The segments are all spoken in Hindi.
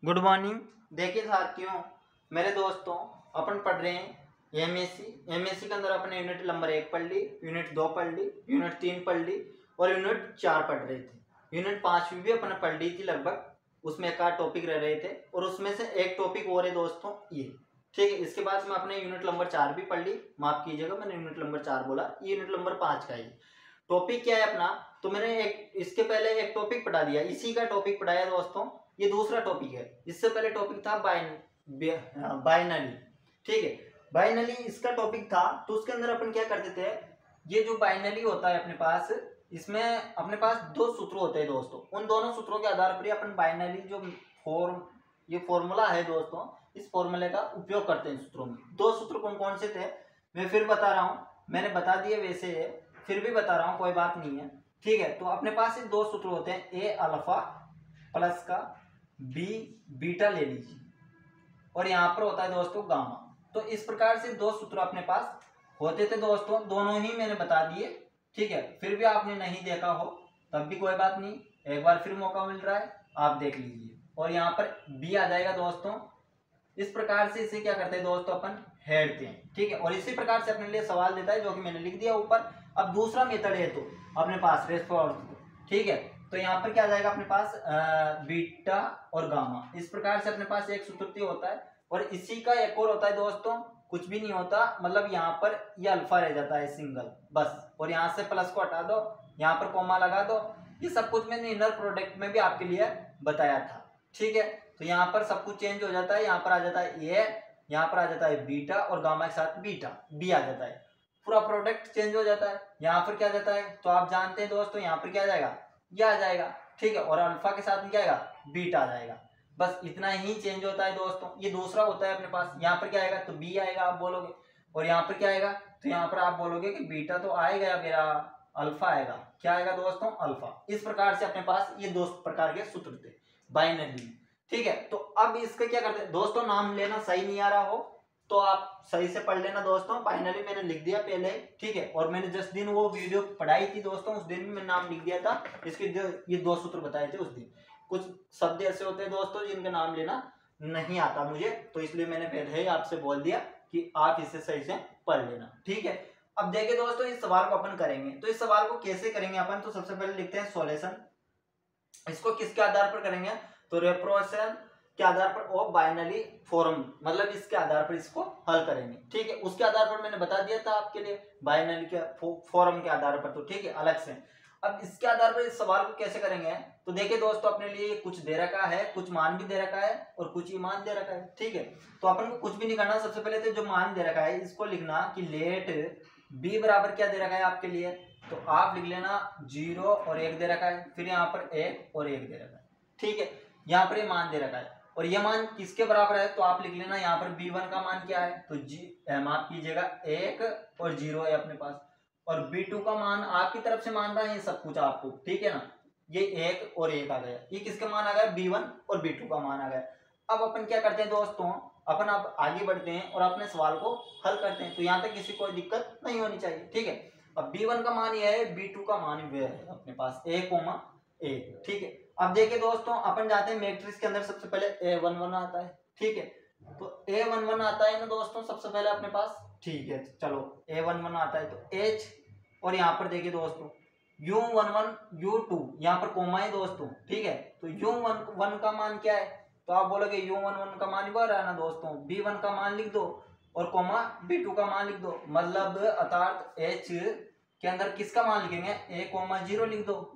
Good morning. देखिए साथियों, मेरे दोस्तों, अपन पढ़ रहे हैं एमएससी के अंदर अपने यूनिट नंबर 1 पढ़ ली, यूनिट 2 पढ़ ली, यूनिट 3 पढ़ ली और यूनिट 4 पढ़ रहे थे। यूनिट 5 भी अपन पढ़ ली थी लगभग, उसमें एक आध टॉपिक रह रहे थे और उसमें से एक टॉपिक और है दोस्तों ये। ठीक है, इसके बाद मैं अपने यूनिट नंबर 4 भी पढ़ ली। माफ कीजिएगा, मैंने यूनिट नंबर 4 बोला, ये यूनिट नंबर 5 का ही टॉपिक क्या है अपना। तो मैंने एक इसके पहले एक टॉपिक पढ़ा दिया, इसी का टॉपिक पढ़ाया दोस्तों। ये दूसरा टॉपिक है। इससे पहले टॉपिक था बाइनरी। ठीक है, बाइनरी इसका टॉपिक था। तो उसके अंदर अपन क्या करते थे, ये जो बाइनरी होता है अपने पास, इसमें अपने पास दो सूत्र होते हैं दोस्तों। उन दोनों सूत्रों के आधार पर अपन बाइनरी जो ये फॉर्मूला है दोस्तों, इस फॉर्मूले का उपयोग करते हैं सूत्रों में। दो सूत्र कौन कौन से थे मैं फिर बता रहा हूँ, मैंने बता दिए वैसे है, फिर भी बता रहा हूँ, कोई बात नहीं है। ठीक है, तो अपने पास ये दो सूत्र होते हैं, ए अल्फा प्लस का बी बीटा ले लीजिए और यहाँ पर होता है दोस्तों गामा। तो इस प्रकार से दो सूत्र अपने पास होते थे दोस्तों, दोनों ही मैंने बता दिए। ठीक है, फिर भी आपने नहीं देखा हो तब भी कोई बात नहीं, एक बार फिर मौका मिल रहा है, आप देख लीजिए। और यहाँ पर बी आ जाएगा दोस्तों। इस प्रकार से इसे क्या करते हैं दोस्तों, अपन हेड़ते हैं। ठीक है, और इसी प्रकार से अपने लिए सवाल देता है, जो कि मैंने लिख दिया ऊपर। अब दूसरा मेथड है तो अपने पास रेस्पॉन्स। ठीक है, तो यहाँ पर क्या आ जाएगा अपने पास, बीटा और गामा। इस प्रकार से अपने पास एक सूत्र होता है और इसी का एक और होता है दोस्तों, कुछ भी नहीं होता, मतलब यहाँ पर ये अल्फा रह जाता है सिंगल बस, और यहाँ से प्लस को हटा दो, यहाँ पर कॉमा लगा दो। ये सब कुछ मैंने इनर प्रोडक्ट में भी आपके लिए बताया था। ठीक है, तो यहाँ पर सब कुछ चेंज हो जाता है, यहाँ पर आ जाता है ए, यहाँ पर आ जाता है बीटा और गामा के साथ बीटा बी आ जाता है, पूरा प्रोडक्ट चेंज हो जाता है। यहाँ पर क्या जाता है तो आप जानते हैं दोस्तों, यहाँ पर क्या आ जाएगा, ये आ जाएगा। ठीक है, और अल्फा के साथ में क्या आएगा, बीटा आ जाएगा। बस इतना ही चेंज होता है दोस्तों। ये दूसरा होता है अपने पास, यहाँ पर क्या आएगा तो बी आएगा आप बोलोगे, और यहाँ पर क्या आएगा तो यहाँ पर आप बोलोगे कि बीटा तो आएगा मेरा, अल्फा आएगा। क्या आएगा दोस्तों, अल्फा। इस प्रकार से अपने पास ये दो प्रकार के सूत्र थे बाइनरी। ठीक है, तो अब इसका क्या करते हैं दोस्तों, नाम लेना सही नहीं आ रहा हो तो आप सही से पढ़ लेना दोस्तों। फाइनली मैंने लिख दिया पहले। ठीक है, और मैंने जिस दिन वो वीडियो पढ़ाई थी दोस्तों, उस दिन भी मैंने नाम लिख दिया था। इसके ये दो सूत्र बताए थे उस दिन। कुछ शब्द ऐसे होते हैं दोस्तों जिनका नाम लेना नहीं आता मुझे, तो इसलिए मैंने पहले ही आपसे बोल दिया कि आप इसे सही से पढ़ लेना। ठीक है, अब देखिए दोस्तों, इस सवाल को अपन करेंगे। तो इस सवाल को कैसे करेंगे अपन, तो सबसे पहले लिखते हैं सॉल्यूशन। इसको किसके आधार पर करेंगे, तो रेप्रोसेशन के आधार पर और बाइनरी फॉर्म, मतलब इसके आधार पर इसको हल करेंगे। ठीक है, उसके आधार पर मैंने बता दिया था आपके लिए, बाइनरी के फॉर्म के आधार पर। तो ठीक है, अलग से अब इसके आधार पर इस सवाल को कैसे करेंगे, तो देखिए दोस्तों, अपने लिए कुछ दे रखा है, कुछ मान भी दे रखा है और कुछ ही मान दे रखा है। ठीक है, तो अपन को कुछ भी नहीं करना। सबसे पहले तो जो मान दे रखा है इसको लिखना कि लेट बी बराबर क्या दे रखा है आपके लिए, तो आप लिख लेना 0 और 1 दे रखा है, फिर यहाँ पर 1 और 1 दे रखा है। ठीक है, यहाँ पर ये मान दे रखा है और ये मान किसके बराबर है, तो आप लिख लेना यहाँ पर b1 का मान क्या है, तो माफ कीजिएगा 1 और 0 है अपने पास, और b2 का मान आपकी तरफ से मान रहा है ये सब कुछ आपको। ठीक है ना, ये 1 और 1 आ गया, ये किसका मान आ गया, b1 और b2 का मान आ गया। अब अपन क्या करते हैं दोस्तों, अपन अब आगे बढ़ते हैं और अपने सवाल को हल करते हैं। तो यहाँ तक किसी कोई दिक्कत नहीं होनी चाहिए। ठीक है, अब b1 का मान ये है, b2 का मान ये है अपने पास a, 1। ठीक है, अब देखिए दोस्तों, अपन जाते हैं मैट्रिक्स के अंदर। सबसे पहले a11 आता है। ठीक है, तो a11 आता है ना दोस्तों सबसे पहले अपने पास। ठीक है, चलो a11 आता है तो h, और यहाँ पर देखिए दोस्तों u11 u2, यहाँ पर कोमा है दोस्तों। ठीक है, तो u11 का मान क्या है, तो आप बोलोगे u11 का मान बढ़ रहा है ना दोस्तों, b1 का मान लिख दो और कोमा b2 का मान लिख दो, मतलब अर्थात h के अंदर किसका मान लिखेंगे, a,0 लिख दो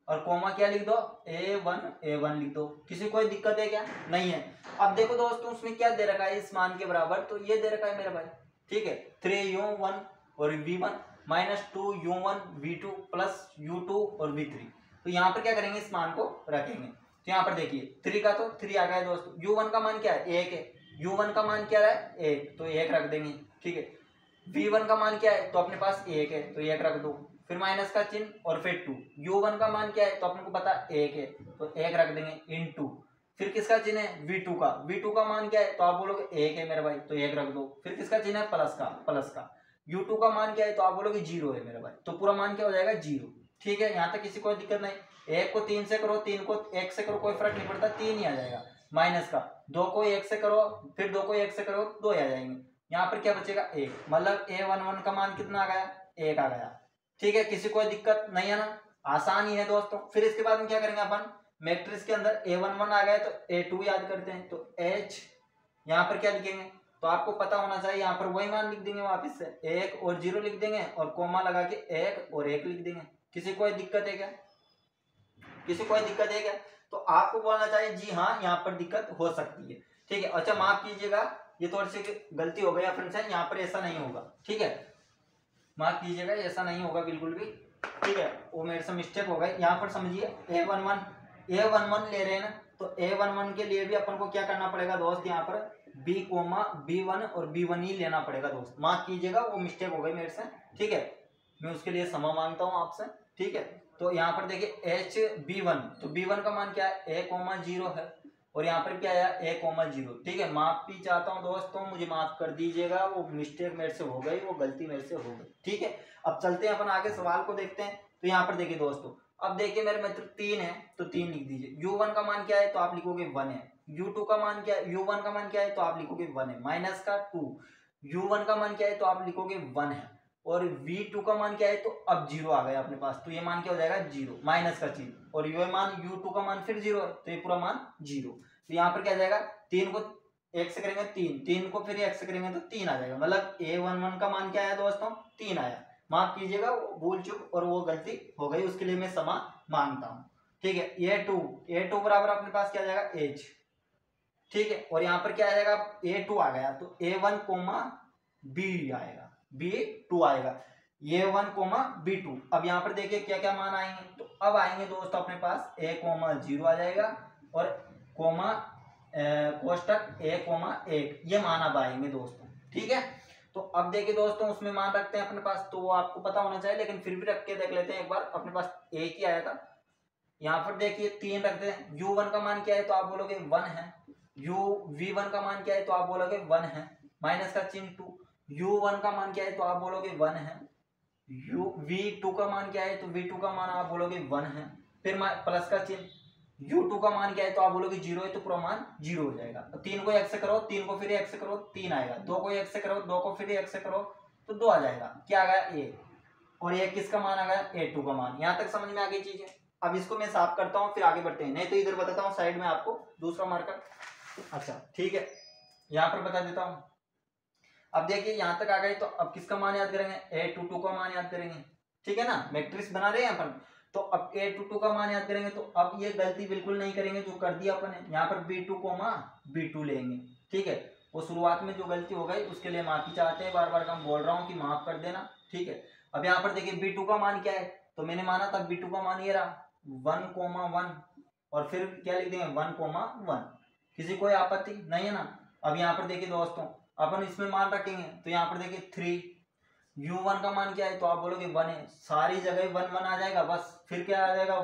और कोमा क्या लिख दो, a1 लिख दो। किसी कोई दिक्कत है क्या, नहीं है। अब देखो दोस्तों, उसमें क्या दे रखा है इस मान के बराबर, तो ये दे रखा है मेरा भाई। ठीक है, 3u1 और v1 minus 2u1 v2 plus u2 और v3। तो यहाँ पर क्या करेंगे, इस मान को रखेंगे। तो यहाँ पर देखिए 3 का तो 3 आ गया दोस्तों, u1 का मान क्या है, 1 है, u1 का मान क्या है 1, तो 1 रख देंगे। ठीक है, v1 का मान क्या है, तो अपने पास 1 है, तो 1 रख दो, फिर माइनस का चिन्ह और फिर 2। u1 का मान क्या है, तो अपने को पता 1 है, तो 1 रख देंगे इनटू, फिर किसका चिन्ह है, v2 का मान क्या है, तो आप बोलोगे 1 है मेरे भाई, तो 1 रख दो, फिर किसका चिन्ह है, प्लस का u2 का मान क्या है, तो आप बोलोगे 0 है मेरे भाई, तो पूरा मान क्या हो जाएगा 0। ठीक है, यहाँ तक किसी कोई दिक्कत नहीं। 1 को 3 से करो, 3 को 1 से करो, कोई फर्क नहीं पड़ता, 3 ही आ जाएगा। माइनस का 2 को 1 से करो, फिर 2 को 1 से करो 2 आ जाएंगे। यहाँ पर क्या बचेगा 1, मतलब A11 का मान कितना आ गया 1 आ गया। ठीक है, किसी कोई दिक्कत नहीं है ना, आसान ही है दोस्तों। फिर इसके बाद में क्या करेंगे अपन, मैट्रिक्स के अंदर A11 आ गया तो A2 याद करते हैं, तो H यहाँ पर क्या लिखेंगे, तो आपको पता होना चाहिए, यहाँ पर वही मान लिख देंगे वापस से 1 और 0 लिख देंगे और कोमा लगा के 1 और 1 लिख देंगे। किसी कोई दिक्कत है क्या, किसी कोई दिक्कत है क्या? तो आपको बोलना चाहिए जी हाँ यहाँ पर दिक्कत हो सकती है। ठीक है, अच्छा माफ कीजिएगा, ये थोड़ी सी गलती हो गई फ्रेंड्स, यहाँ पर ऐसा नहीं होगा। ठीक है, माफ कीजिएगा, ऐसा नहीं होगा बिल्कुल भी। ठीक है, वो मेरे से मिस्टेक हो गई। यहाँ पर समझिए A11 ले रहे हैं ना, तो A11 के लिए भी अपन को क्या करना पड़ेगा दोस्त, यहाँ पर B, B1 और B1 ही लेना पड़ेगा दोस्त। माफ कीजिएगा, वो मिस्टेक हो गई मेरे से। ठीक है, मैं उसके लिए क्षमा मांगता हूँ आपसे। ठीक है, तो यहाँ पर देखिए HB1, तो B1 का मान क्या है A,0 है, और यहाँ पर क्या है A,0। ठीक है, माफी चाहता हूँ दोस्तों, मुझे माफ कर दीजिएगा, वो मिस्टेक मेरे से हो गई, वो गलती मेरे से हो गई। ठीक है, अब चलते हैं अपन आगे सवाल को देखते हैं। तो यहाँ पर देखिए दोस्तों, अब देखिए मेरे मित्र 3 है तो 3 लिख दीजिए। U1 का मान क्या है तो आप लिखोगे 1 है। U2 का मान क्या है, U1 का मान क्या है तो आप लिखोगे 1 है, माइनस का 2। U1 का मान क्या है तो आप लिखोगे 1 है, और V2 का मान क्या है तो अब 0 आ गया अपने पास, तो ये मान क्या हो जाएगा 0, माइनस का चिन्ह, और ये मान U2 का मान फिर 0 है, तो ये पूरा मान 0। तो यहाँ पर क्या जाएगा, 3 को 1 से करेंगे 3 को फिर 1 से करेंगे तो 3 आ जाएगा, मतलब A11 का मान क्या आया दोस्तों 3 आया। माफ कीजिएगा, भूल चूक और वो गलती हो गई, उसके लिए मैं क्षमा मांगता हूँ। ठीक है, A2 बराबर अपने पास क्या आ जाएगा H। ठीक है, और यहाँ पर क्या आ जाएगा A2 आ गया, तो A1, B आएगा, B2 आएगा, A1, B2। अब यहाँ पर देखिए क्या क्या मान आएंगे, तो अब आएंगे दोस्तों अपने पास A,0 आ जाएगा, और कोमा कोष्टक A,1 ये मान अब आएंगे दोस्तों। ठीक है, तो अब देखिए दोस्तों उसमें मान रखते हैं अपने पास, तो वो आपको पता होना चाहिए, लेकिन फिर भी रख के देख लेते हैं एक बार। अपने पास 1 ही आया था, यहाँ पर देखिए 3 रखते हैं। U1 का मान क्या है तो आप बोलोगे 1 है। V1 का मान क्या है तो आप बोलोगे 1 है, माइनस का चिन्ह 2। U1 का मान क्या है तो आप बोलोगे 1 है। V2 का मान क्या है तो V2 का मान आप बोलोगे 1 है, फिर प्लस का चिन्ह। U2 का मान क्या है तो आप बोलोगे 0 है, तो पूरा मान 0 हो जाएगा। तो 3 को 1 से करो, 3 को फिर 1 से करो 3 आएगा, 2 को 1 से करो, 2 को फिर 1 से करो तो 2 आ जाएगा। क्या आ गया A, और ये किसका मान आ गया A2 का मान। यहाँ तक समझ में आ गई चीजें। अब इसको मैं साफ करता हूँ फिर आगे बढ़ते हैं, नहीं तो इधर बताता हूँ साइड में आपको दूसरा मार्कर। अच्छा ठीक है, यहाँ पर बता देता हूँ। अब देखिए यहाँ तक आ गए, तो अब किसका मान याद करेंगे A22 का मान याद करेंगे। ठीक है ना, मैट्रिक्स बना रहे हैं अपन, तो अब A22 का मान याद करेंगे। तो अब ये गलती बिल्कुल नहीं करेंगे जो कर दिया अपन ने, यहाँ पर B2, लेंगे। ठीक है, वो शुरुआत में जो गलती हो गई उसके लिए माफी चाहते हैं, बार बार हम बोल रहा हूँ कि माफ कर देना। ठीक है, अब यहाँ पर देखिए B2 का मान क्या है, तो मैंने माना था B2 का मान ये रहा 1,1, और फिर क्या लिख देंगे 1,1। किसी कोई आपत्ति नहीं है ना। अब यहाँ पर देखिए दोस्तों अपन इसमें मान रखेंगे, तो यहाँ पर देखिए 3। U1 का मान क्या है तो आप बोलोगे 1 है, सारी जगह 1 1 आ जाएगा बस, फिर क्या आ जाएगा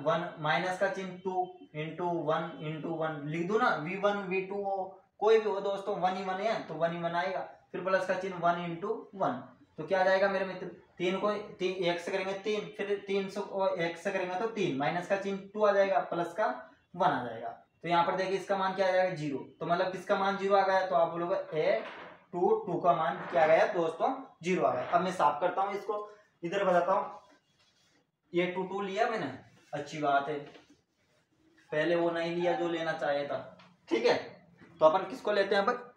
1 माइनस का चिन्ह 2 इंटू 1 लिख दो ना, V1 V2 हो कोई भी हो दोस्तों 1 ही 1 है तो 1 ही 1 आएगा, फिर प्लस का चिन्ह 1 इंटू 1, तो क्या आ जाएगा मेरे मित्र 3 को 1 से करेंगे 3, फिर 3 से 1 से करेंगे तो 3, माइनस का चिन्ह 2 आ जाएगा, प्लस का 1 आ जाएगा। तो यहाँ पर देखिए इसका मान क्या आ जाएगा 0, तो मतलब किसका मान 0 आ गया तो आप बोलोगे A22 का मान क्या आ गया दोस्तों 0 आ गया। अब मैं साफ करता हूँ इसको, इधर बताता हूँ। ये 2 लिया मैंने, अच्छी बात है, पहले वो नहीं लिया जो लेना चाहिए था। ठीक है, तो अपन किसको लेते हैं अब,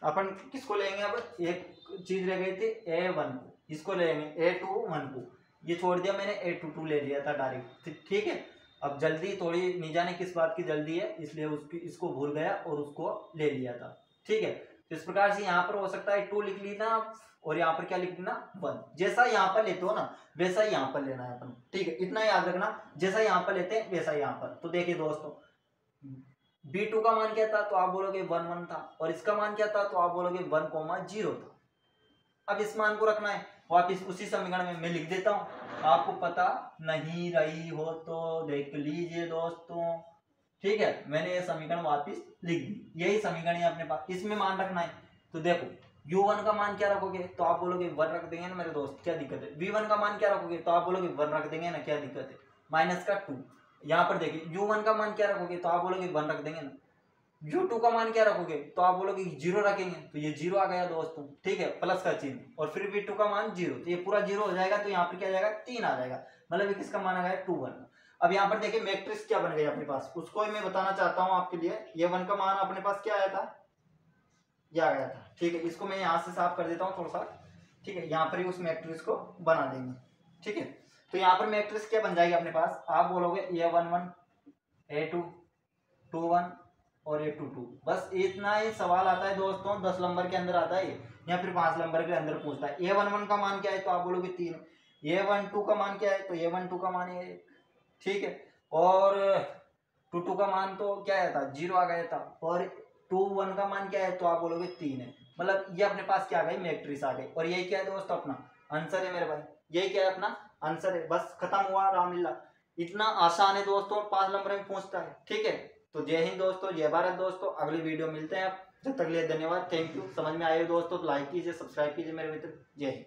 अपन किसको लेंगे अब, एक चीज रह गई थी A1 को, इसको लेंगे A21 को, ये छोड़ दिया मैंने A22 ले लिया था डायरेक्ट। ठीक है, अब जल्दी थोड़ी नहीं जाने किस बात की जल्दी है, इसलिए उसकी इसको भूल गया और उसको ले लिया था। ठीक है, तो इस प्रकार से यहाँ पर हो सकता है 2 लिख लेना और यहाँ पर क्या लिख देना 1, जैसा यहाँ पर लेते हो ना वैसा ही यहाँ पर लेना है अपन। ठीक है, इतना याद रखना, जैसा यहाँ पर लेते हैं वैसा यहाँ पर। तो देखिए दोस्तों B2 का मान क्या था तो आप बोलोगे 1 1 था, और इसका मान क्या था तो आप बोलोगे 1,0 था। अब इस मान को रखना है, वापिस उसी समीकरण में मैं लिख देता हूँ, आपको पता नहीं रही हो तो देख लीजिए दोस्तों। ठीक है, मैंने ये समीकरण वापिस लिख दी, यही समीकरण है अपने पास, इसमें मान रखना है। तो देखो U1 का मान क्या रखोगे तो आप बोलोगे 1 रख देंगे ना मेरे दोस्त, क्या दिक्कत है। V1 का मान क्या रखोगे तो आप बोलोगे 1 रख देंगे ना, क्या दिक्कत है, माइनस का 2। यहाँ पर देखिए u1 का मान क्या रखोगे तो आप बोलोगे 1 रख देंगे ना, u2 का मान क्या रखोगे तो आप बोलोगे 0 रखेंगे, तो ये 0 आ गया दोस्तों, ठीक है, प्लस का चिन्ह, और फिर v2 का मान 0, तो ये पूरा 0 हो जाएगा, तो यहाँ पर क्या आ जाएगा 3 आ जाएगा, मतलब किसका मान आ गया 2 1। अब यहाँ पर देखिए मैट्रिक्स क्या बन गई अपने पास, उसको ही मैं बताना चाहता हूँ आपके लिए। ये 1 का मान अपने पास क्या आया था, ये आ गया था, ठीक है, इसको मैं यहाँ से साफ कर देता हूँ थोड़ा सा, ठीक है, यहाँ पर ही उस मैट्रिक्स को बना देंगे, ठीक है। तो यहाँ पर मैट्रिक्स क्या बन जाएगी अपने पास, आप बोलोगे A1 1 A2 2 1 और A2 2, बस इतना ही सवाल आता है दोस्तों, 10 नंबर के अंदर आता है या फिर 5 नंबर के अंदर पूछता है। A1 1 का मान क्या है तो आप बोलोगे 3, A1 2 का मान क्या है तो A1 2 का मान है, ठीक है, और 2 2 का मान तो क्या आया था 0 आ गया था, और 2 1 का मान क्या है तो आप बोलोगे 3 है, मतलब ये अपने पास क्या आ गई मैट्रिक्स आ गई। और यही क्या है दोस्तों अपना आंसर है मेरे भाई, यही क्या है अपना आंसर है, बस खत्म हुआ रामलीला। इतना आसान है दोस्तों, 5 नंबर में पूछता है, ठीक है। तो जय हिंद दोस्तों, जय भारत दोस्तों, अगली वीडियो मिलते हैं आप, जब तक के लिए धन्यवाद, थैंक यू। समझ में आए दोस्तों तो लाइक कीजिए, सब्सक्राइब कीजिए मेरे मित्र, जय हिंद।